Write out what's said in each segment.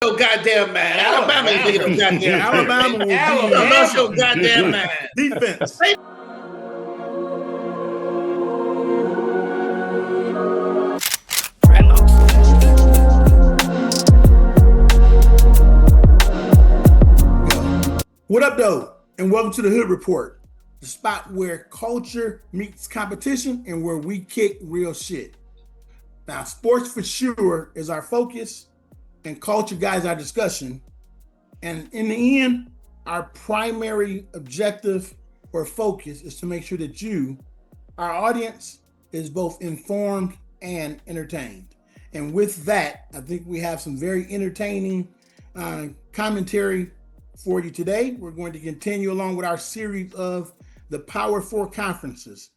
your goddamn mind. Alabama ain't thinking of goddamn. Alabama will be Alabama your goddamn mind. Defense. What up, though? And welcome to the Hood Report, the spot where culture meets competition and where we kick real shit. Now, sports for sure is our focus, and culture guides our discussion. And in the end, our primary objective or focus is to make sure that you, our audience, is both informed and entertained. And with that, I think we have some very entertaining commentary for you today. We're going to continue along with our series of the Power Four conferences.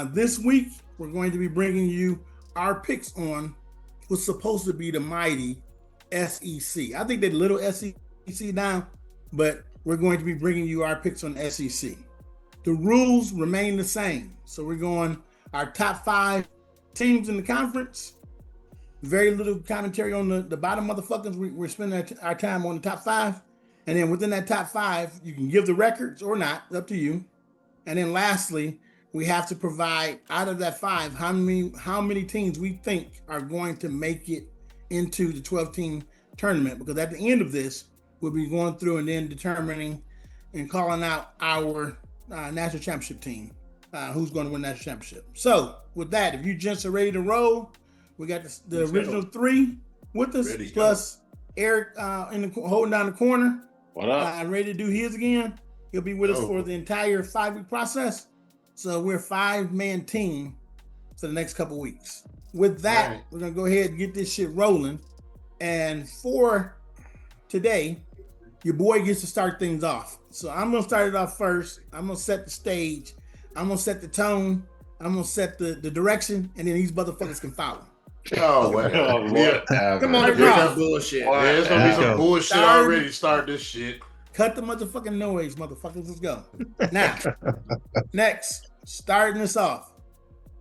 This week, we're going to be bringing you our picks on what's supposed to be the mighty SEC. I think they're little SEC now, but we're going to be bringing you our picks on SEC. The rules remain the same. So we're going our top 5 teams in the conference. Very little commentary on the bottom motherfuckers. We're spending our time on the top 5. And then within that top 5, you can give the records or not, up to you. And then lastly, we have to provide out of that 5, how many teams we think are going to make it into the 12-team tournament. Because at the end of this, we'll be going through and then determining and calling out our national championship team, who's going to win that championship. So with that, if you gents are ready to roll, we got the original 3 with us, ready, plus Eric holding down the corner. What up? Ready to do his again. He'll be with us for the entire 5-week process. So we're a 5-man team for the next couple weeks. With that, we're going to go ahead and get this shit rolling. And for today, your boy gets to start things off. So I'm going to start it off first. I'm going to set the stage. I'm going to set the tone. I'm going to set the direction. And then these motherfuckers can follow. Oh, well. Yeah. Come on, that bullshit. Yeah, there's going to be some bullshit already to start this shit. Cut the motherfucking noise, motherfuckers. Let's go. Now, next, starting this off,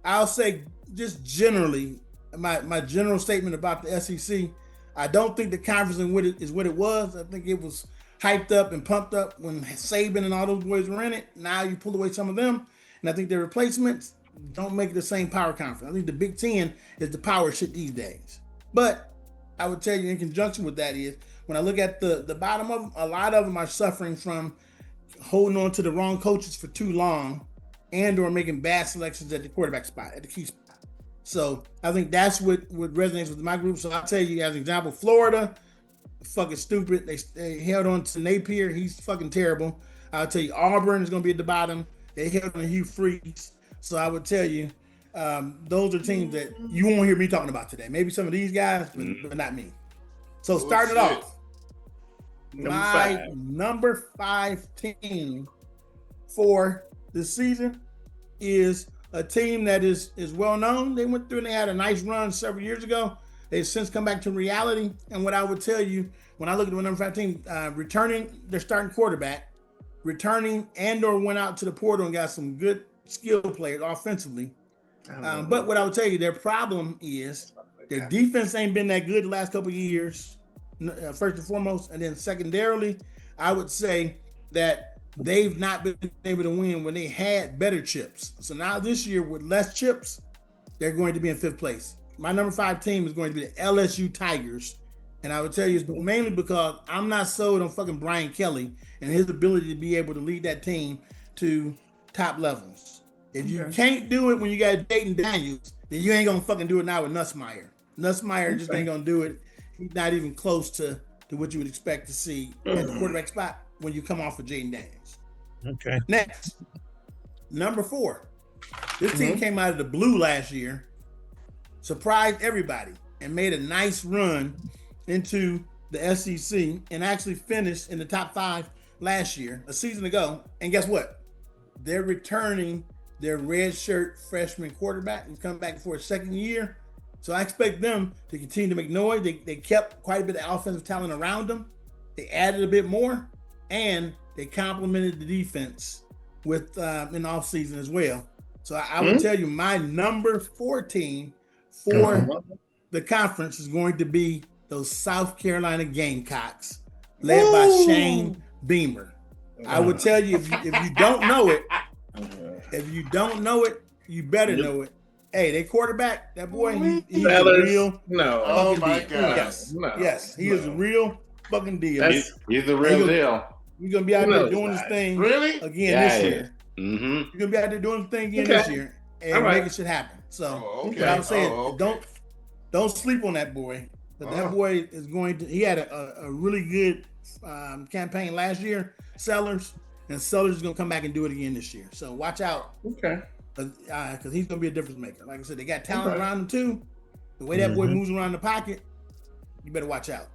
I'll say just generally, my general statement about the SEC, I don't think the conference is what it was. I think it was hyped up and pumped up when Saban and all those boys were in it. Now you pull away some of them, and I think their replacements don't make it the same power conference. I think the Big Ten is the power shit these days. But I would tell you in conjunction with that is, when I look at the bottom of them, a lot of them are suffering from holding on to the wrong coaches for too long and or making bad selections at the quarterback spot, at the key spot. So I think that's what resonates with my group. So I'll tell you as an example, Florida, fucking stupid. They held on to Napier. He's fucking terrible. I'll tell you, Auburn is going to be at the bottom. They held on to Hugh Freeze. So I would tell you, those are teams that you won't hear me talking about today. Maybe some of these guys, but not me. So starting off, my number 5 team for this season is a team that is well known. They went through and they had a nice run several years ago. They've since come back to reality. And what I would tell you, when I look at the number 5 team, returning their starting quarterback, returning and or went out to the portal and got some good skill players offensively. But what I would tell you, their problem is their defense ain't been that good the last couple of years, first and foremost. And then secondarily, I would say that they've not been able to win when they had better chips. So now this year with less chips, they're going to be in 5th place. My number 5 team is going to be the LSU Tigers. And I would tell you it's mainly because I'm not sold on fucking Brian Kelly and his ability to be able to lead that team to top levels. If you can't do it when you got Dayton Daniels, then you ain't gonna fucking do it now with Nussmeier. Nussmeier just ain't gonna do it. He's not even close to what you would expect to see at the quarterback spot when you come off of Jaden Daniels. Okay. Next, number 4. This team came out of the blue last year, surprised everybody, and made a nice run into the SEC and actually finished in the top 5 last year, a season ago. And guess what? They're returning their redshirt freshman quarterback and come back for a second year. So I expect them to continue to make noise. They kept quite a bit of offensive talent around them. They added a bit more, and they complemented the defense with in the offseason as well. So I would tell you my number 4 team for the conference is going to be those South Carolina Gamecocks, led by Shane Beamer. I would tell you if you don't know it, you better know it. Hey, they quarterback, that boy, he's a real Oh my God. Yes, he is a real fucking deal. He's the real deal. He's gonna be out there doing his thing again this year. Mm-hmm. You're gonna be out there doing his thing again this year and making shit happen. So I was saying, don't sleep on that boy. But that boy is going to. He had a really good campaign last year, Sellers, and Sellers is gonna come back and do it again this year. So watch out. Okay. Because he's gonna be a difference maker. Like I said, they got talent around him too. The way that boy moves around the pocket, you better watch out.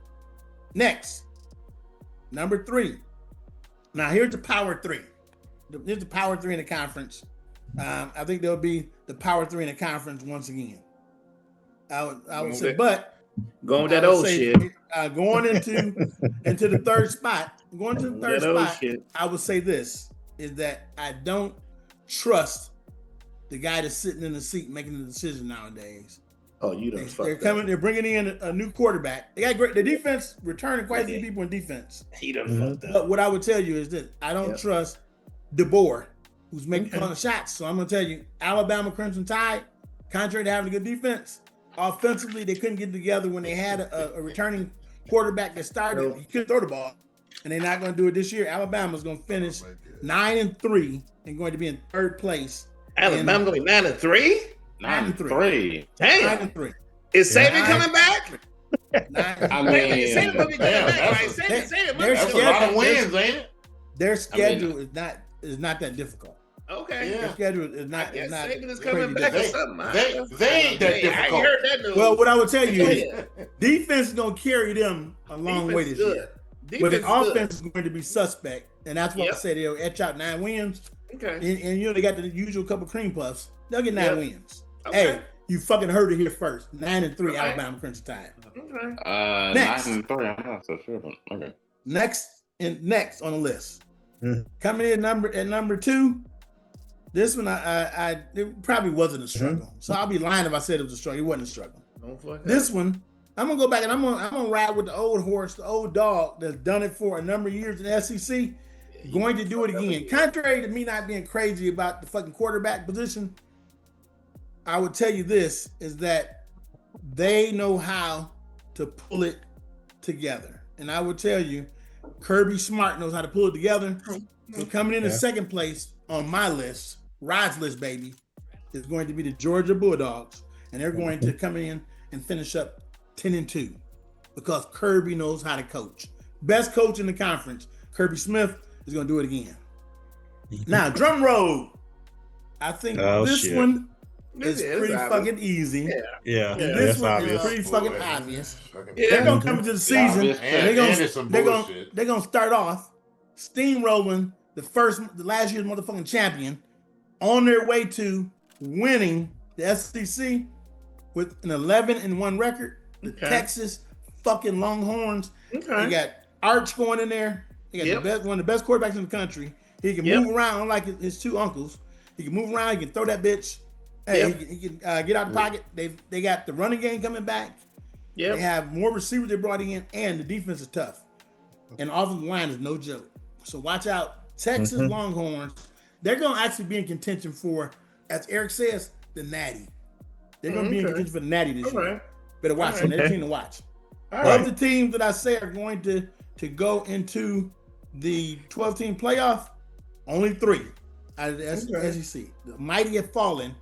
Next, number 3. Now here's the power 3. Here's the power 3 in the conference. I think there'll be the power 3 in the conference once again. I would say, but going with that old shit. Going into the third spot. Going to the third spot. I would say this is that I don't trust the guy that's sitting in the seat making the decision nowadays. Oh, you don't. They're bringing in a new quarterback. They got the defense returning quite a few people in defense. He done fucked up. But what I would tell you is that I don't trust DeBoer, who's making a ton of shots. So I'm gonna tell you, Alabama Crimson Tide, contrary to having a good defense, offensively they couldn't get together when they had a returning quarterback that started. He couldn't throw the ball, and they're not gonna do it this year. Alabama's gonna finish 9-3 and going to be in third place. Alabama gonna be 9-3? 9-3. Damn. 9-3. Is Saban coming back? I mean, Saban gonna be coming back, right? Saban That's a lot of wins, ain't it? Their schedule is not that difficult. Okay. Their schedule is not. Saban is coming back or something. They ain't that difficult. I heard that news. Well, what I would tell you is defense is gonna carry them a long way this year. But the offense is going to be suspect, and that's why I say they'll etch out 9 wins. Okay. And they got the usual couple cream puffs. They'll get 9 wins. Okay. Hey, you fucking heard it here first. 9-3 Alabama Crimson Tide. Okay. Next. 9-3. I'm not so sure, but okay. Next on the list. Coming in at number 2. This one it probably wasn't a struggle. So I'll be lying if I said it was a struggle. It wasn't a struggle. This one, I'm gonna go back and I'm gonna ride with the old horse, the old dog that's done it for a number of years in the SEC. Going to do it again. Contrary to me not being crazy about the fucking quarterback position, I would tell you this is that they know how to pull it together. And I would tell you, Kirby Smart knows how to pull it together. So coming in second place on my list, Rod's list, baby, is going to be the Georgia Bulldogs. And they're going to come in and finish up 10-2 because Kirby knows how to coach. Best coach in the conference, Kirby Smith, is going to do it again. Now, drum roll. I think this one is pretty fucking easy. Yeah. This one is pretty fucking obvious. They're going to come into the season. They're going to start off steamrolling the last year's motherfucking champion on their way to winning the SEC with an 11-1 record. The Texas fucking Longhorns. They got Arch going in there. He got one of the best quarterbacks in the country. He can move around unlike his 2 uncles. He can move around. He can throw that bitch. Hey, he can get out of the pocket. They got the running game coming back. They have more receivers they brought in, and the defense is tough. And the offensive line is no joke. So watch out. Texas Longhorns. They're going to actually be in contention for, as Eric says, the Natty. They're going to be in contention for the Natty this year. Better watch them. They're a team to watch. Of the teams that I say are going to go into the 12-team playoff, only 3 out of the SEC. The mighty have fallen.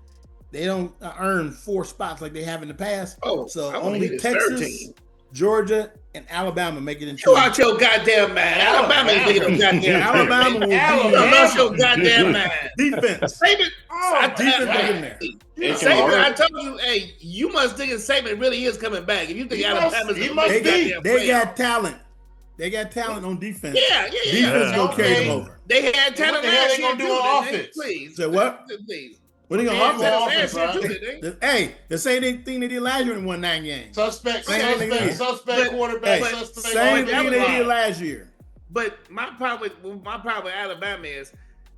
They don't earn 4 spots like they have in the past. So only Texas, Georgia, and Alabama make it into. You out your goddamn mind. Alabama ain't making no goddamn. Alabama will be out your goddamn mind. Defense. Saban. Defense in there. Saban, I told you, hey, you must think Saban really is coming back. If you think Alabama's they got talent. They got talent on defense. Yeah. Defense gonna carry them over. They had talent last year. What they gonna do on offense? Please. So what? Please. What are they gonna offense? Hey, the same thing they did last year in 9 games. Suspect quarterback. Same thing they did last year. But my problem with Alabama is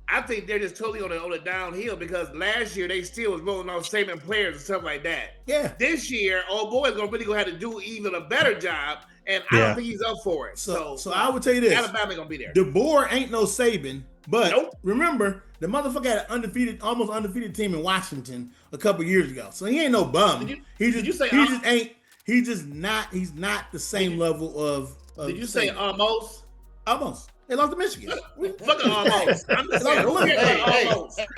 I think they're just totally on the downhill because last year they still was rolling off Saban players and stuff like that. Yeah. This year, old boy is gonna have to do even a better job, and I don't think he's up for it. So I would tell you this: Alabama gonna be there. DeBoer ain't no Saban, but remember the motherfucker had an almost undefeated team in Washington a couple years ago. So he ain't no bum. He's not the same level of did you say almost? Almost. They lost to Michigan. Fucking almost. I'm just saying.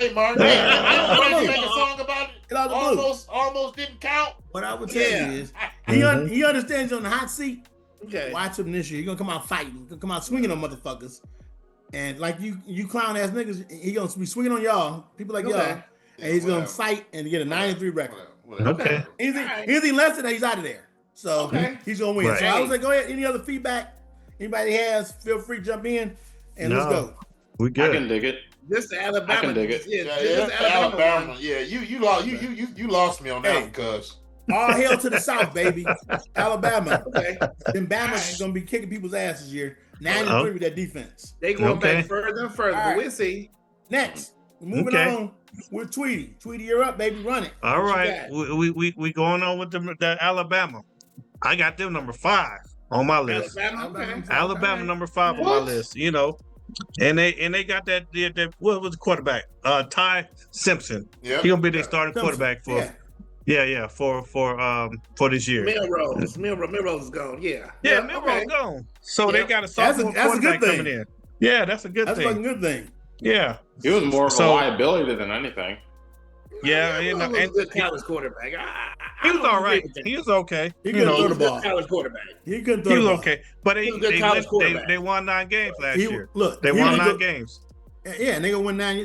Hey, Martin. I don't make a song about it. Almost didn't count. What I would tell you is, he understands you're on the hot seat. Okay. Watch him this year. He's gonna come out fighting. He's gonna come out swinging on motherfuckers. And like you clown ass niggas, he gonna be swinging on y'all, people like y'all, and he's gonna fight and get a 9-3 record. Okay. Anything less than that, he's out of there. So he's gonna win. Right. So I was like, go ahead. Any other feedback? Anybody has? Feel free to jump in and let's go. We good. I can dig it. This Alabama. I can dig it. Yeah, Alabama. Yeah, you lost me on that one, cuz. All hail to the South, baby. Alabama. Okay. Then Bama's gonna be kicking people's ass this year. 93 with that defense. They going back further and further. Right. We'll see. Next, moving on with Tweety. Tweety, you're up, baby. Run it. All right, we going on with the Alabama. I got them number 5 on my list. Alabama number 5 on my list. You know, and they got that what was the quarterback? Ty Simpson. Yeah, he gonna be their starting quarterback for. Yeah, for this year. Milrose is gone. Yeah, Milrose gone. So they got a sophomore quarterback coming in. Yeah, that's a good thing. That's a fucking good thing. Yeah, he was more of a liability than anything. Yeah, and a good college quarterback. He was all right. He was okay. He couldn't throw the ball. College quarterback. He couldn't throw the ball. He was okay, but they won 9 games last year. Look, they won 9 games. Yeah, and they gonna win 9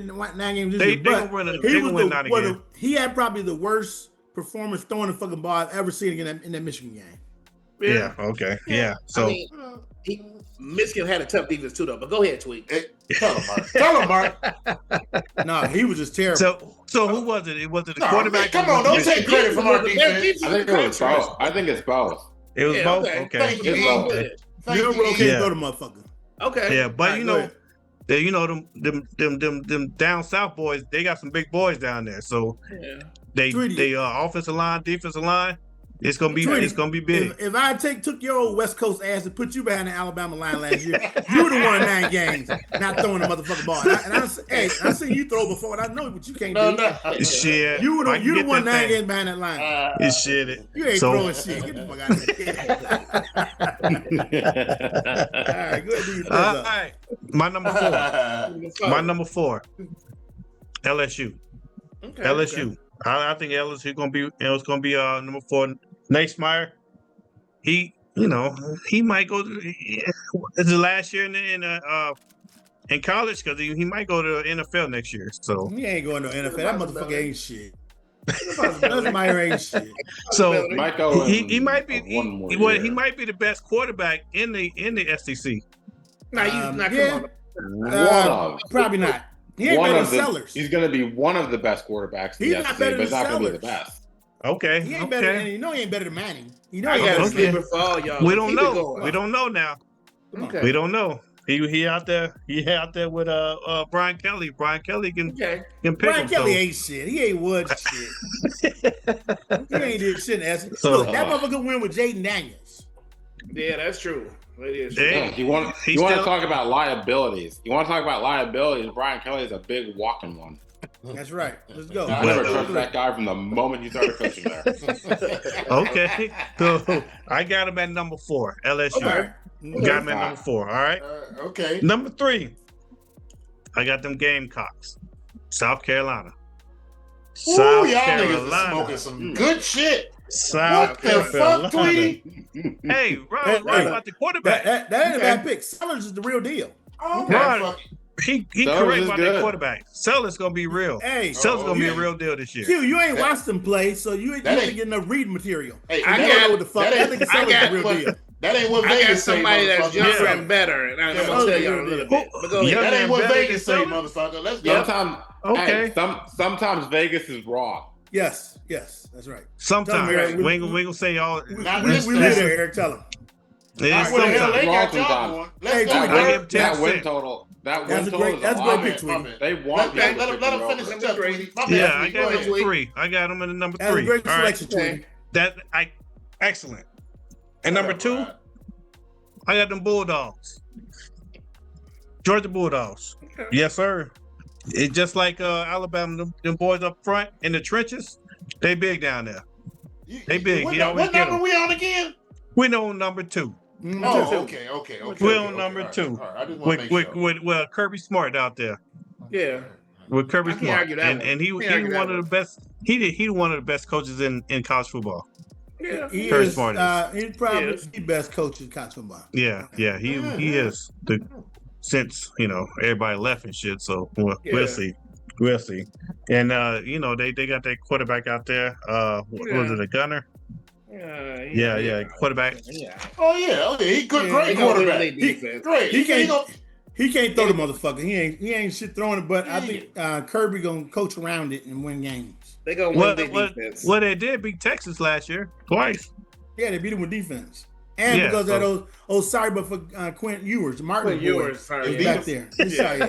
games this year. They gonna win 9 again. He had probably the worst performance throwing the fucking ball I've ever seen in that Michigan game. Yeah. Okay. Yeah. So Michigan had a tough defense too, though. But go ahead, Tweet. Tell him, Mark. No, he was just terrible. So who was it? Was it the quarterback? Come on, don't take credit from our defense. I think it was both. I think it's both. It was both. Okay. Milroe can't throw the motherfucker. Okay. Yeah, but them down south boys, they got some big boys down there. So they offensive line, defensive line, it's gonna be big. If I took your old West Coast ass and put you behind the Alabama line last year, you would have won 9 games, not throwing the motherfucking ball. I seen you throw before, and I know what you can't do. Shit, you would have won 9 games behind that line. Shit, you ain't throwing shit. Get the fuck out of here. All right, go ahead. All right, my number 4, LSU. Okay, LSU. Okay. I think LSU gonna be. It's gonna be number 4. Naismyer. He might go. It's the last year in college because he might go to the NFL next year. So he ain't going to the NFL. That motherfucker ain't shit. Naismyer ain't shit. So he might be. He might be the best quarterback in the SEC. Probably not. He ain't better than Sellers. He's going to be one of the best quarterbacks in the SEC, but he's not going to be the best. Okay. He ain't better than, he ain't better than Manning. I got to for all y'all. We don't know. We don't know now. Okay. We don't know. He out there with Brian Kelly. Brian Kelly can pick Brian Kelly ain't shit. He ain't Woods shit. He ain't did shit. Look, that motherfucker win with Jaden Daniels. Yeah, that's true. You want to talk about liabilities. Brian Kelly is a big walking one. That's right. Let's go. I never trust that guy from the moment you started coaching there. Okay. So I got him at number 4, LSU. Okay. Got him at number 4. All right. Okay. Number 3, I got them Gamecocks, South Carolina. Y'all niggas smoking some good shit. South Carolina. Fuck, Tweety? Hey, right about the quarterback. That ain't a bad pick. Sellers is the real deal. Right. He correct about that quarterback. Sellers gonna be real. Hey, Sellers gonna be a real deal this year. Q, you ain't watched them play, so you ain't getting enough reading material. Hey, I don't know what the fuck. I think Sellers is the real deal. That ain't what Vegas say. Somebody that's younger and better, and I'm gonna tell you a little bit. That ain't what Vegas say, motherfucker. Let's go. Sometimes Vegas is wrong. Yes, that's right. Sometimes we ain't gonna say all. We leave there, Eric. Tell him. It's Where the hell they got sometimes. y'all going? Let's Hey, go. Tweety, Bird. That win total. That win total is that's a great pick, My Tweety. bad. They want Let people to him pick finish them the over. Tweety. My bad, Yeah, I Tweety. got Go him ahead. at 3. I got him in the number That's a 3. great All right. selection, Tweety. Excellent. And number 2, I got them Bulldogs. Georgia Bulldogs. Okay. Yes, sir. It's just like Alabama, them boys up front in the trenches. They big down there. They big. What, He always what get number them. we on again? We know number 2. Oh, okay. We're on number 2. All right. I just want to make sure. With Kirby Smart out there. Yeah. With Kirby I can't Smart. argue that one. And he Can't argue that one of one. the best. He one of the best coaches in college football. Yeah. He Kirby is, Smart he's probably Yes. the best coach in college football. Yeah, he is since everybody left and shit. So we'll see. And they got that quarterback out there. What was it, a gunner? Yeah. Quarterback. Yeah. Oh yeah. He good, great They gonna win quarterback. their defense. Great. He can't throw the motherfucker. He ain't shit throwing it. But I think Kirby gonna coach around it and win games. They gonna win their defense. Well, they did beat Texas last year twice. Yeah, they beat him with defense. And Yeah, because of that sorry, but for Quentin Ewers, Martin Ewers, boy, sorry, is yeah. back there. He's sorry.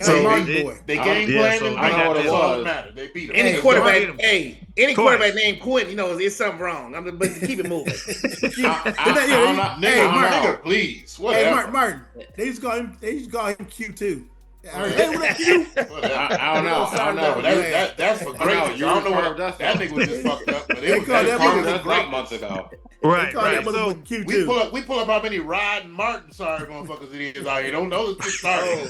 So Martin they- boy. They game Yeah, plan so and I got that's this. all that matter. They beat him. Any Hey, quarterback, Twice. any quarterback named Quentin, it's something wrong. But keep it moving. Nigga, nigga, please. Hey, Whatever. Martin. They used to call him Q too. Hey, what up, Q? I don't know. But that's for great. I don't know what that that nigga was just fucked up. But They it was called that carved nigga up great great. months ago. Right. They call that So motherfucker Q We too. pull up how many riding Martin sorry motherfuckers it is out here. Don't know this sorry. You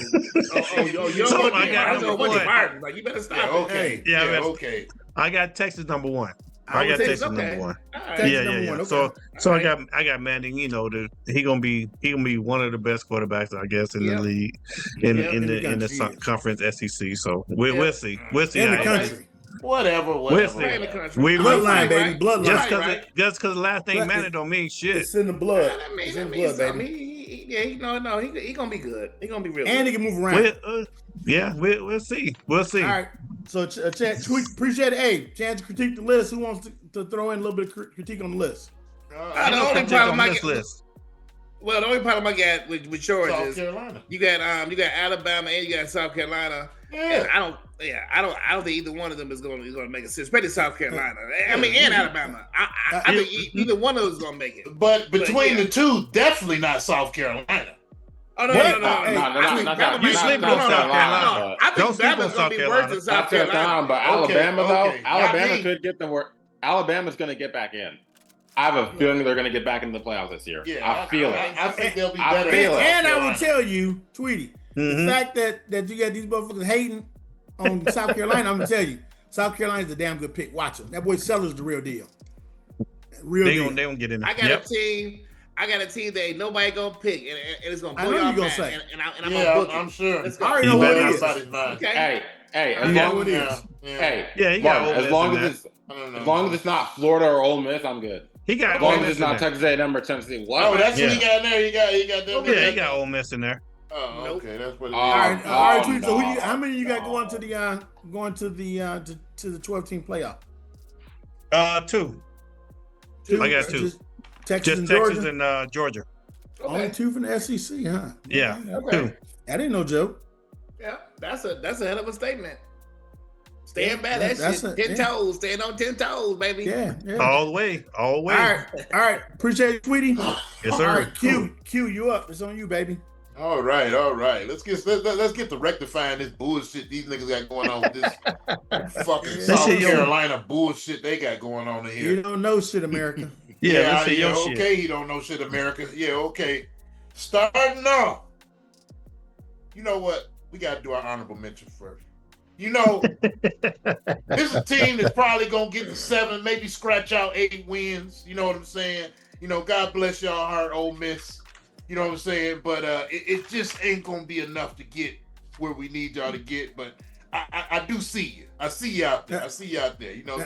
So don't I got want number to one. Martin. Like, you better stop Yeah, it. okay. Yeah, Yeah, man. okay. I got Texas number 1. I I would got say Texas okay. number 1. All right. Texas Yeah. number 1, So okay. I got Manning. He gonna be one of the best quarterbacks, I guess, in the league, in the country. conference SEC. So we'll see. We'll see. In the how it country. Whatever. We'll see. Right in the country. We Bloodline, baby. Right. Bloodline. Just because the last name Blood- Manning don't mean shit. It's in the blood. That means It's in that blood, means baby. something. He gonna be good. He gonna be real. And he good. can move around. We'll see. We'll see. All right. So, Chance, appreciate it. Hey, Chance, critique the list. Who wants to throw in a little bit of critique on the list? I The know only on problem I this get, list. well, the only problem I got with yours South is Carolina. you got Alabama and you got South Carolina. Yeah. And I don't think either one of them is going to make a sense, especially South Carolina. I mean, and Alabama. I think either one of those is going to make it. But between the two, definitely not South Carolina. Oh no! What? No, Hey, not I think that. Bama You might- sleeping no, on no, South no, Carolina. no. I Don't think sleep on Bama's South going to be worse Carolina. than South Not Carolina, Carolina. but Alabama okay. though. Alabama Not could get the work. Alabama's going to get back in. I have a feeling they're going to get back into the playoffs this year. Yeah, I feel it. I think they'll be I better. feel than it. South And I will Carolina. tell you, Tweety, the fact that you got these motherfuckers hating on South Carolina, I'm gonna tell you, South Carolina's a damn good pick. Watch him. That boy Sellers the real deal. Real They deal. gonna get in there. I got a team. I got a team that ain't nobody gonna pick, and it's gonna I blow know y'all you gonna mad, say. and I'm Yeah, gonna book I'm it. sure. Let's I go. already You know better what it Not is. somebody's mind. Okay. Hey, as Yeah, long what it as is. hey, Yeah, he got Martin, Ole as Miss long in as it's I don't know. as long as it's not Florida or Ole Miss, I'm good. He got As long Ole as Miss it's in not there. Texas A&M or Tennessee. What? Oh, that's what he Yeah. got in there. He got them. Yeah, he got Ole Miss in there. Oh, okay, that's what it is. All right, Tweety. So no, how many you got going to the 12-team playoff? 2. Two? I got 2. Just Texas Just and Texas Georgia. and Georgia. Only 2 from the SEC, huh? Yeah, Okay. 2. That ain't no joke. Yeah, that's a hell of a statement. Stand by that that's shit. a- 10 toes. Stand on 10 toes, baby. Yeah. All the way. All right. Appreciate it, Tweety. Yes, All sir. right, Q, you up? It's on you, baby. All right. Let's get to rectifying this bullshit these niggas got going on with this fucking South shit, yo. Carolina bullshit they got going on in here. You don't know shit, America. Yeah, let's see your shit. okay, he don't know shit, America. Yeah, okay. Starting off, you know what? We got to do our honorable mention first. You know, this is a team that's probably going to get to 7, maybe scratch out 8 wins. You know what I'm saying? You know, God bless y'all heart, Ole Miss. You know what I'm saying? But it just ain't going to be enough to get where we need y'all to get. But I do see you. I see you out there. You know,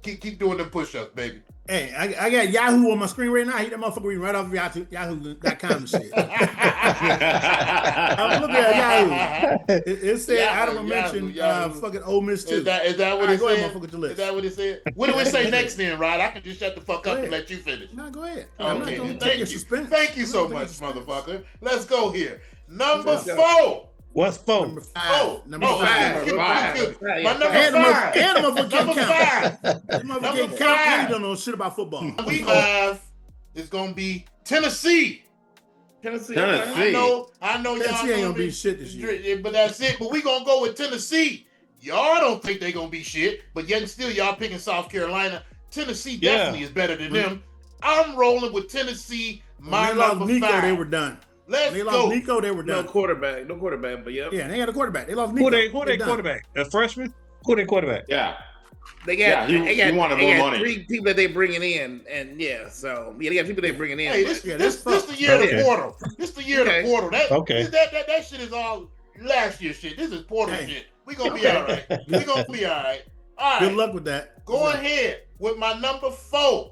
Keep doing the push-ups, baby. Hey, I got Yahoo on my screen right now. I hit that motherfucker reading right off of Yahoo.com and shit. I'm looking at Yahoo. It said honorable mention fucking Ole Miss too. Is that what it go said? ahead, motherfucker, to list. Is that what it said? What do it say next then, Rod? I can just shut the fuck up and let you finish. No, go ahead. Okay, I'm not going to take your suspense. Thank you so much, motherfucker. Let's go here. Number 4. What's 4? Number 5. Number 5. My number 5. And the motherfucker can't count. 5. That motherfucker can't count. He don't know shit about football. We have is gonna be Tennessee. I know Tennessee y'all Tennessee ain't gonna be shit this year. But that's it. But we gonna go with Tennessee. Y'all don't think they gonna be shit, but yet and still y'all picking South Carolina. Tennessee definitely is better than them. I'm rolling with Tennessee. My number 5. They were done. Let's they go. lost Nico, they were done. No quarterback, but yeah. Yeah, they had a quarterback. They lost Nico. Who they quarterback? A freshman? Who they quarterback? Yeah. They got, he wanted more money. 3 people that they bringing in, and they got people they bringing in. Hey, this the year of the portal. This the year of the portal. That shit is all last year shit. This is portal shit. We gonna be all right. We gonna be all right. All right. Good luck with that. Go ahead with my number 4.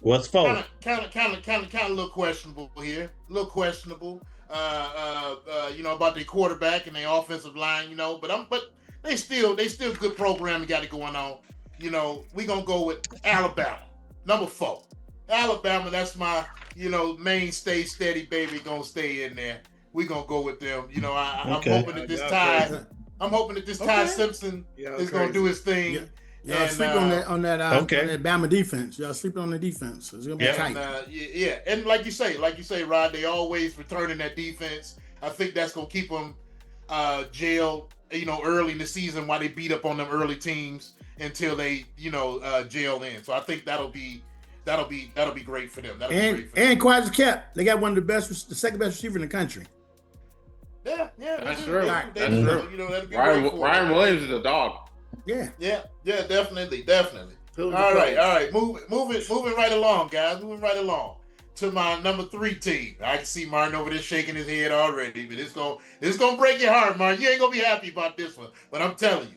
What's 4? Kind of a little questionable here. A little questionable. About their quarterback and their offensive line. But they still good programming got it going on. We gonna go with Alabama, number 4. Alabama, that's my mainstay, steady baby, gonna stay in there. We gonna go with them. I'm hoping that this Ty Simpson is gonna do his thing. Yeah. Y'all sleep on that Bama defense. Y'all sleep on the defense. It's gonna be tight. And like you say, Rod, they always returning that defense. I think that's gonna keep them jailed, early in the season while they beat up on them early teams until they, jail in. So I think that'll be great for them. And quiet as kept, they got one of the second best receiver in the country. Yeah, that's true. That's true. Ryan Williams is a dog. Yeah, definitely. All right. Moving right along, guys. Moving right along to my number 3 team. I can see Martin over there shaking his head already, but it's gonna break your heart, Martin. You ain't gonna be happy about this one, but I'm telling you,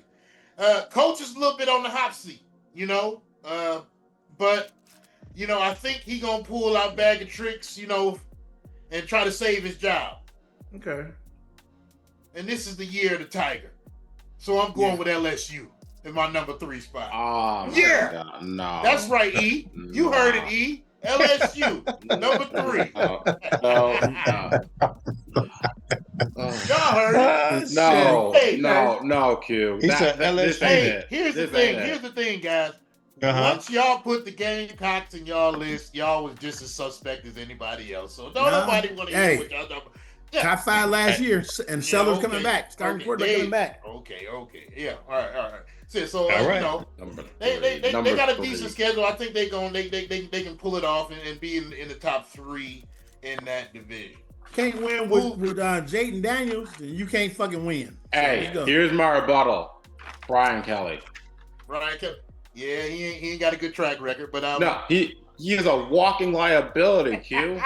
coach is a little bit on the hot seat, but I think he gonna pull out a bag of tricks, and try to save his job. Okay. And this is the year of the Tiger. So I'm going with LSU in my number 3 spot. Oh, God, no. That's right, E. You heard it, E. LSU, number 3. Y'all heard it. No, Q. He said LSU. Here's the thing, guys. Once y'all put the Gamecocks in y'all list, y'all was just as suspect as anybody else. So nobody want to hear what y'all talking about. Top 5 last year, and Sellers coming back. Starting quarterback coming back. Okay. Yeah. All right. So they got a decent schedule. I think they can pull it off and be in the top 3 in that division. Can't win with Jaden Daniels, then you can't fucking win. Hey, here's my rebuttal. Brian Kelly. Yeah, he ain't got a good track record, but no, he is a walking liability. Q.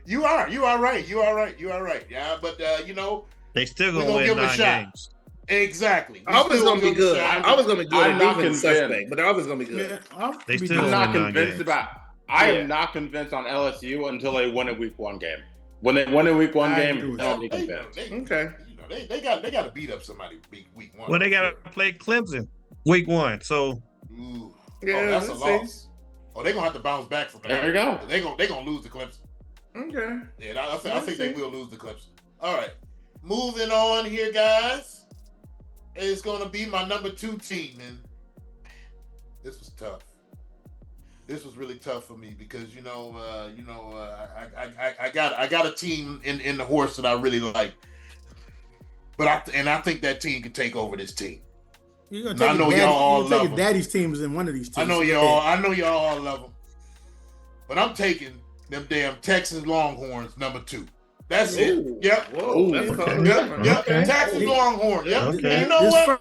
You are right. Yeah, but they still gonna win 9 games. Exactly. I was gonna be good. I was gonna be good. I'm not convinced, but they're always gonna be good. They still I'm not win 9 convinced games. about. I am not convinced on LSU until they win a week 1 game. When they win a week 1 game, I'll be convinced. Okay. They got to beat up somebody week 1. Well, they got to play Clemson week 1. So that's a loss. Oh, they're gonna have to bounce back from that. There you go. They're gonna lose to Clemson. Okay. Yeah, I think they will lose to Clemson. All right. Moving on here, guys. It's gonna be my number 2 team, and this was tough. This was really tough for me because I got a team in the horse that I really like, but I think that team can take over this team. You're gonna take y'all all love them. Daddy's team is in one of these teams. I know y'all all love them, but I'm taking them damn Texas Longhorns number 2. That's it. Yep. Whoa, that's Yep. Okay. Texas Longhorns. Yep. Okay. And you know what?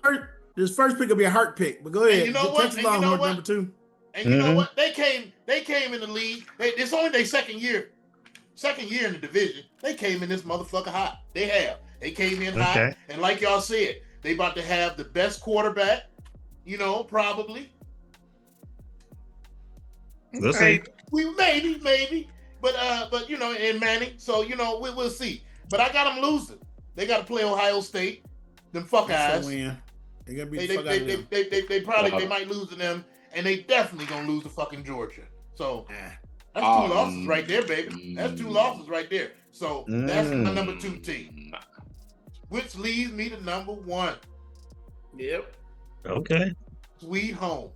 This first pick will be a heart pick, but go ahead. And you know what? Texas Longhorns number 2. And you know what? They came in the league. It's only their second year in the division. They came in this motherfucker hot. They came in hot. And like y'all said, they about to have the best quarterback, probably. We'll see. We maybe, but and Manning. So we'll see. But I got them losing. They got to play Ohio State. Them fuck eyes. They're gonna be the fuck out of them. They might lose to them, and they definitely gonna lose to fucking Georgia. So that's 2 losses right there, baby. That's 2 losses right there. So that's my number 2 team, which leads me to number 1. Yep. Okay. Sweet home,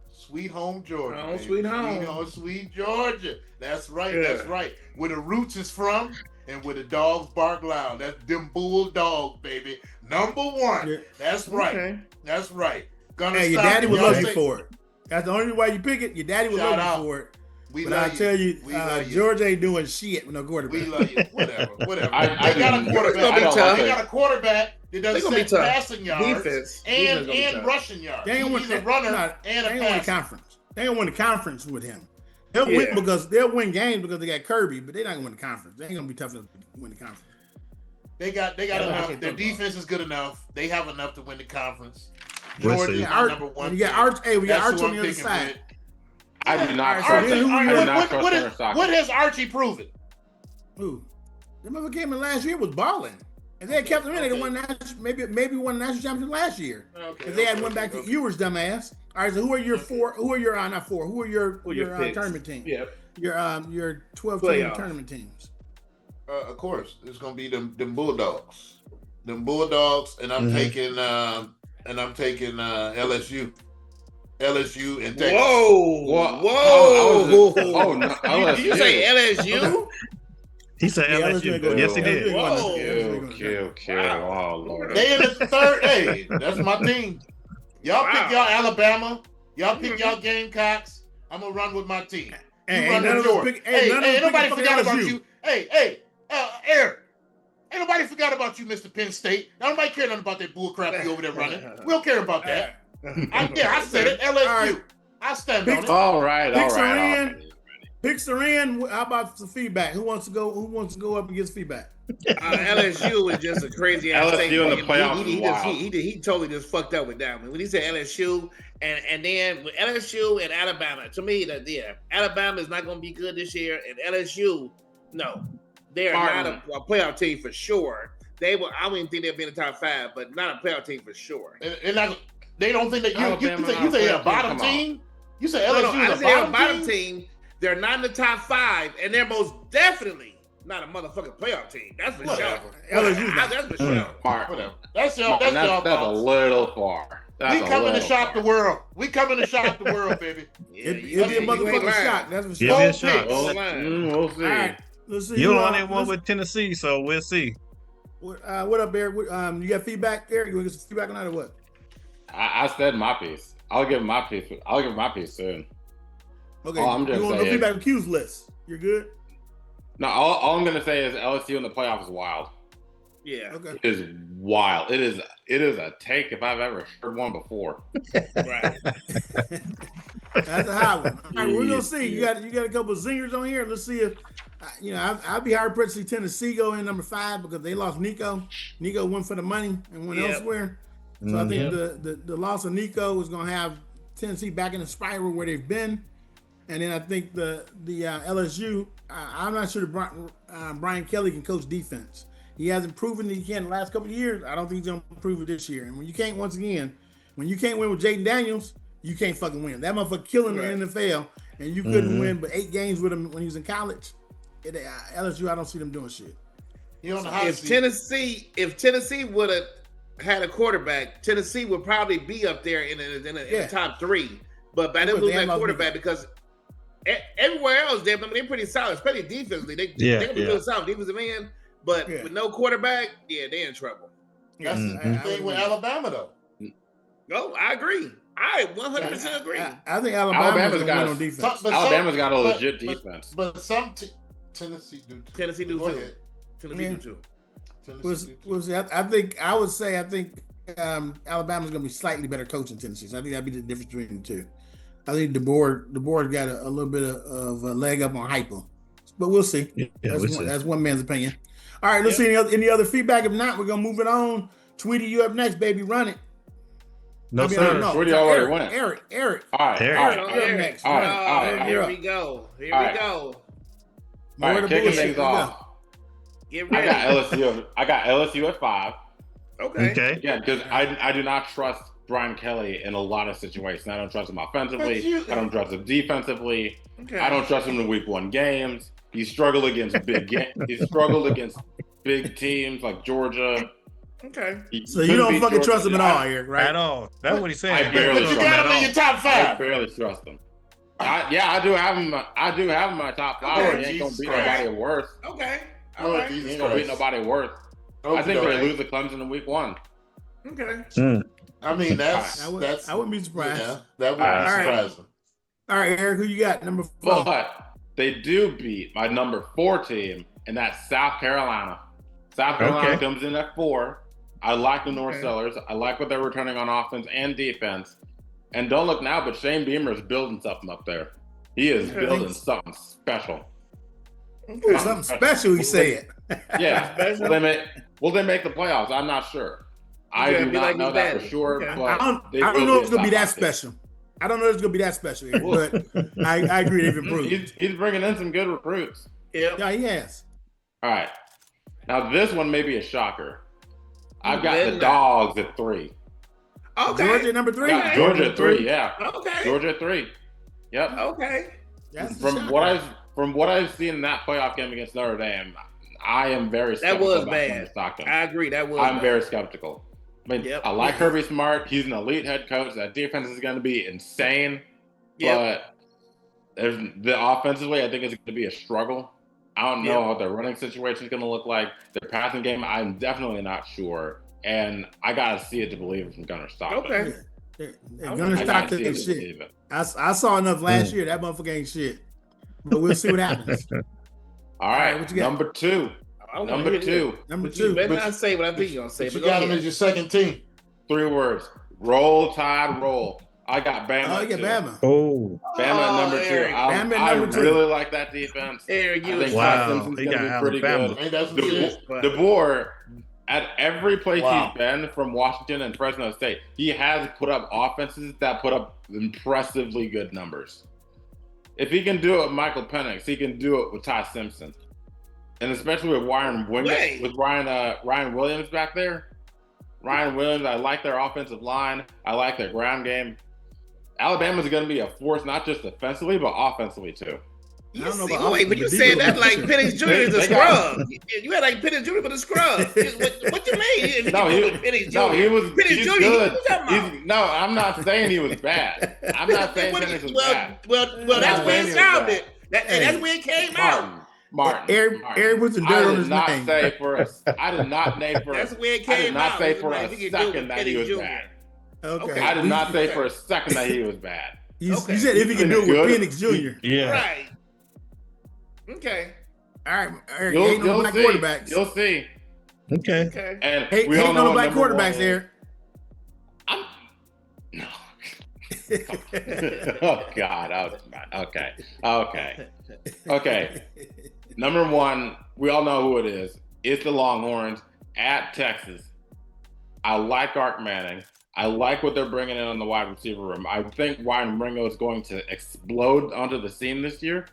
Georgia. Oh, sweet home, sweet Georgia. That's right. Yeah. That's right. Where the roots is from, and where the dogs bark loud. That's them Bulldogs, baby. Number 1. Yeah. That's right. Okay. That's right. Your daddy would love you for it. That's the only way you pick it. Your daddy would love you for it. But I tell you, Georgia ain't doing shit with no quarterback. We love you. Whatever. They got a quarterback. They got a quarterback that does set passing yards and rushing yards. He's a runner and a passer. They ain't win the conference with him. They'll win games because they got Kirby, but they're not gonna win the conference. They ain't gonna be tough enough to win the conference. They got enough. Their defense is good enough. They have enough to win the conference. Georgia number 1. We got Arch on the other side. I do not. What has Archie proven? Who? The mother came in last year was balling, and they had kept him in. They won maybe won the national championship last year because they had went back to Ewers, dumbass. All right, so who are your 4? Who are your not 4? Who are your tournament teams? Yep. Your 12-team tournament teams. Of course, it's gonna be them Bulldogs. Them Bulldogs, and I'm taking LSU. LSU and Texas. Whoa! Oh, no, LSU. Did you say LSU? He said LSU. Yes, he did. Okay. Oh, Lord. They in the 3rd. Hey, that's my team. Y'all pick y'all Alabama. Y'all pick y'all Gamecocks. I'm gonna run with my team. You run with yours. Ain't nobody forgot about you. Hey, Eric. Ain't nobody forgot about you, Mr. Penn State. Nobody care nothing about that bullcrap you over there running. We don't care about that. I said it. LSU. Right. I stand on it. All right. Picks are in. How about some feedback? Who wants to go up and get feedback? LSU is just a crazy ass thing. LSU in the playoffs. He totally just fucked up with that one. When he said LSU and then with LSU and Alabama, to me Alabama is not going to be good this year, and LSU, no, they are not a playoff team for sure. I wouldn't think they'll be in the top 5, but not a playoff team for sure. And they don't think that you say a bottom team. You say LSU is a bottom team. They're not in the top 5, and they're most definitely not a motherfucking playoff team. That's for sure. LSU. That's for sure. Whatever. That's a little far. We coming to shock the world. We coming to shock the world, baby. It'll be a motherfucking shock. That's for sure. It'll be a shock. We'll see. All right. Let's see. You're the only one with Tennessee, so we'll see. What up, Eric? You got feedback, Eric? You want to get some feedback on that or what? I said my piece. I'll give my piece soon. Okay. You want no feedback on Q's list? You're good? No, all I'm gonna say is LSU in the playoffs is wild. Yeah. Okay. It is wild. It is a take if I've ever heard one before. Right. That's a high one. All right, we're gonna see. You got a couple of zingers on here. Let's see if I'd be hard pressed to see Tennessee go in number 5 because they lost Nico. Nico went for the money and went elsewhere. So I think the loss of Nico is gonna have Tennessee back in the spiral where they've been. And then I think the LSU, I'm not sure that Brian Kelly can coach defense. He hasn't proven that he can the last couple of years. I don't think he's going to prove it this year. And when you can't win with Jaden Daniels, you can't fucking win. That motherfucker killing the NFL, and you couldn't win but 8 games with him when he was in college. LSU, I don't see them doing shit. If Tennessee would have had a quarterback, Tennessee would probably be up there in the top 3. But they lose that quarterback because everywhere else, they're pretty solid, especially defensively. They're going to be really solid defensive end, but with no quarterback, they're in trouble. That's the thing with Alabama, though. No, I agree. I 100% agree. I think Alabama's got on defense. Alabama's got a legit defense. But some Tennessee do too. Tennessee do too. I think Alabama's going to be slightly better coach than Tennessee. So I think that'd be the difference between the two. I think the board got a little bit of a leg up on Hyper, but we'll see. That's one man's opinion. All right, let's see any other feedback. If not, we're gonna move it on. Tweety, you up next, baby. Run it. No, sir. Shorty already went. Eric. All right. Next. All right. Here we go. All right, kicking things off. Get ready. I got LSU at 5. Okay. Yeah, because I do not trust Brian Kelly in a lot of situations. I don't trust him offensively. I don't trust him defensively. Okay. I don't trust him in Week 1 games. He struggled against big teams like Georgia. Okay. So you don't fucking trust him at all, Eric, right? At all. That's what he's saying. I barely But you trust him got him in your top 5. I barely trust him. I do have him. I do have him in my top 5. He ain't gonna beat nobody worse. Okay. He ain't gonna beat nobody worse. I think they lose to Clemson in Week 1. Okay. I mean, I wouldn't be surprised. Yeah, that would be surprising. All right, Eric, who you got? Number 4. But they do beat my number 4 team, and that's South Carolina. South Carolina comes in at 4. I like the North Sellers. I like what they're returning on offense and defense. And don't look now, but Shane Beamer's building something up there. He is building something special. Something special, he said. Yeah. Will they make the playoffs? I'm not sure. I do not know that for sure. Okay. But I don't know if it's going to be that special. I don't know if it's going to be that special, but I agree they've improved. He's bringing in some good recruits. Yeah, he has. All right. Now, this one may be a shocker. I've got the Dogs at 3. Okay. Georgia number 3? Georgia at 3, yeah. Okay. Georgia at 3. Yep. Okay. From what I've seen in that playoff game against Notre Dame, I am very skeptical. That was about bad. Stockton. I agree. I'm very skeptical. I mean, I like Kirby Smart. He's an elite head coach. That defense is going to be insane. But the offensively, I think it's going to be a struggle. I don't know what their running situation is going to look like. Their passing game, I'm definitely not sure. And I got to see it to believe it from Gunnar Stockton. Okay. Gunnar Stockton ain't shit. I saw enough last year. That motherfucker ain't shit. But we'll see what happens. All right. What you got? Number two. You better not say what I think you're going to say. But you got him as your second team. 3 words. Roll, Tide, roll. I got Bama. Oh, you got Bama. Bama at number 2. I really like that defense. Eric, I think Ty Simpson's going to be pretty good. DeBoer, at every place he's been from Washington and Fresno State, he has put up offenses that put up impressively good numbers. If he can do it with Michael Penix, he can do it with Ty Simpson. And especially with Ryan Williams back there. Ryan Williams, I like their offensive line. I like their ground game. Alabama's going to be a force, not just defensively, but offensively too. But you said that like Penix Jr. is a scrub. You had like Penix Jr. for the scrub. What you mean? He's good. I'm not saying he was bad. I'm not saying Penix was bad. Well, that's where it sounded. That's where it came out. Martin. Eric was in dirt on his name. I did not name for That's where it came out. I did not say for a second that he was bad. Okay. I did not say for a second that he was bad. You said if he can do it with Penix Jr. Yeah. Right. Okay. All right. Eric, ain't no black quarterbacks. You'll see. Okay. And we all know no black quarterbacks there. No. Oh God. Okay. Number 1, we all know who it is. It's the Longhorns at Texas. I like Ark Manning. I like what they're bringing in on the wide receiver room. I think Ryan Ringo is going to explode onto the scene this year.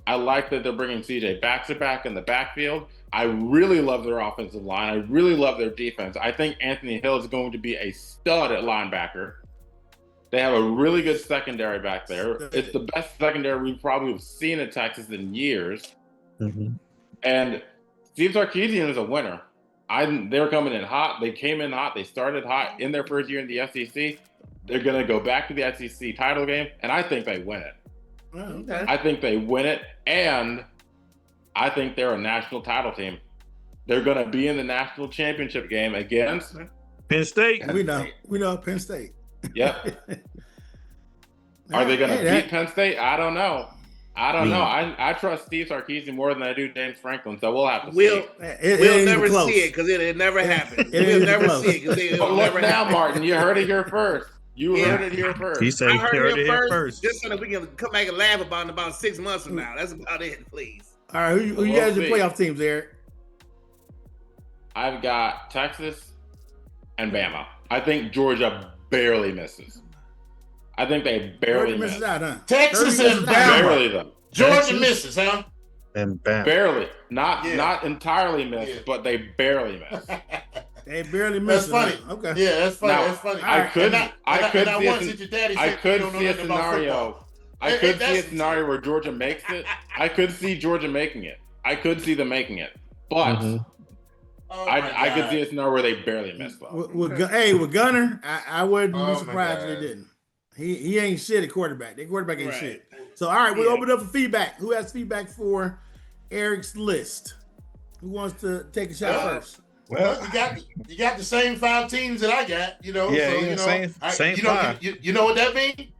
I like that they're bringing CJ Baxter back in the backfield. I really love their offensive line. I really love their defense. I think Anthony Hill is going to be a stud at linebacker. They have a really good secondary back there. It's the best secondary we probably have seen at Texas in years. Mm-hmm. And Steve Sarkisian is a winner. They're coming in hot. They came in hot. They started hot in their first year in the SEC. They're going to go back to the SEC title game, and I think they win it. Okay. I think they win it, and I think they're a national title team. They're going to be in the national championship game against Penn State. We know Penn State. Yep. Are they going to beat Penn State? I don't know. I trust Steve Sarkisian more than I do James Franklin, so we'll have to see. We'll never see it because it never happened. We'll never see it because it'll never happen. Now, Martin, you heard it here first. Heard it here first. He said he heard it here first. Just so that we can come back and laugh about it in about 6 months from now. That's about it, please. All right, who you guys your playoff teams, Eric? I've got Texas and Bama. I think Georgia barely misses. I think they barely misses out, huh? Texas and Bama. Barely though. Georgia Texas misses, huh? And Bama. Barely. Not entirely miss, Yeah. but they barely miss. They barely miss. That's funny. Okay. Yeah, that's funny. Now, that's funny. I could Your see a scenario. I could see a scenario where Georgia makes it. I could see Georgia making it. I could see them making it. But I could see a scenario where they barely miss though. With Gunner, I wouldn't be surprised if they didn't. He ain't shit at quarterback. Their quarterback ain't shit. So all right, we'll open up for feedback. Who has feedback for Eric's list? Who wants to take a shot first? Well, you got the same 5 teams that I got, you know. Yeah, so, same five. You know what that means?